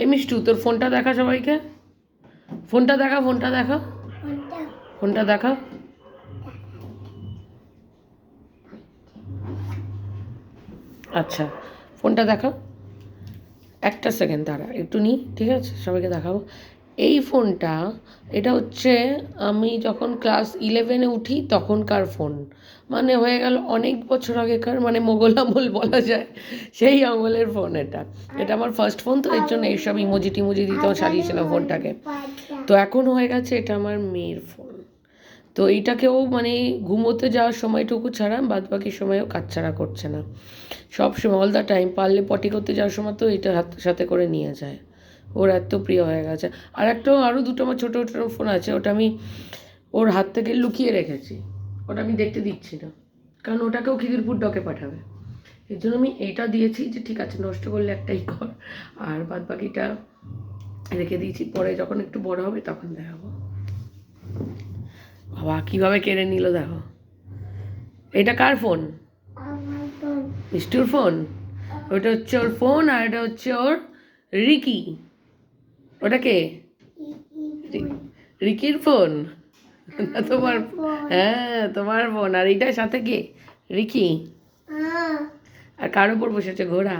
এই মিষ্টু তোর ফোনটা দেখা সবাইকে, ফোনটা দেখা, ফোনটা দেখা, ফোনটা দেখা। আচ্ছা ফোনটা দেখা, একটা সেকেন্ড দাঁড়া একটু নি, ঠিক আছে সবাইকে দেখাবো। এই ফোনটা, এটা হচ্ছে আমি যখন ক্লাস 11-এ উঠি তখনকার ফোন, মানে হয়ে গেল অনেক বছর আগেকার, মানে মোগল আমল বলা যায়, সেই আমলের ফোন এটা। এটা আমার ফার্স্ট ফোন, তো এর জন্য এইসব ইমোজি টিমোজি দিতেও সারিয়েছিলাম ফোনটাকে। তো এখন হয়ে গেছে এটা আমার মেয়ের ফোন। তো এইটাকেও মানে ঘুমোতে যাওয়ার সময়টুকু ছাড়া বাদ বাকি সময়ও কাচ্ছাড়া করছে না, সব সময় অল দ্য টাইম। পারলে পটি করতে যাওয়ার সময় তো এটা সাথে করে নিয়ে যায়, ওর এত প্রিয় হয়ে গেছে। আর একটা আরও দুটো আমার ছোটো ছোটো ফোন আছে, ওটা আমি ওর হাত থেকে লুকিয়ে রেখেছি, ওটা আমি দেখতে দিচ্ছি না, কারণ ওটাকেও খিদিরপুর ডকে পাঠাবে। এর জন্য আমি এইটা দিয়েছি যে ঠিক আছে নষ্ট করলে একটাই কর, আর বাদ বাকিটা রেখে দিয়েছি, পরে যখন একটু বড় হবে তখন দেখাবো। বাবা কীভাবে কেড়ে নিল দেখো। এটা কার ফোন? মিষ্টুর ফোন। ওটা হচ্ছে ওর ফোন, আর এটা হচ্ছে ওর রিকি। ওটা কে? রিকির ফোন না তোমার? হ্যাঁ তোমার ফোন। আর এইটার সাথে কে? রিকি। আর কার উপর বসেছে? ঘোড়া।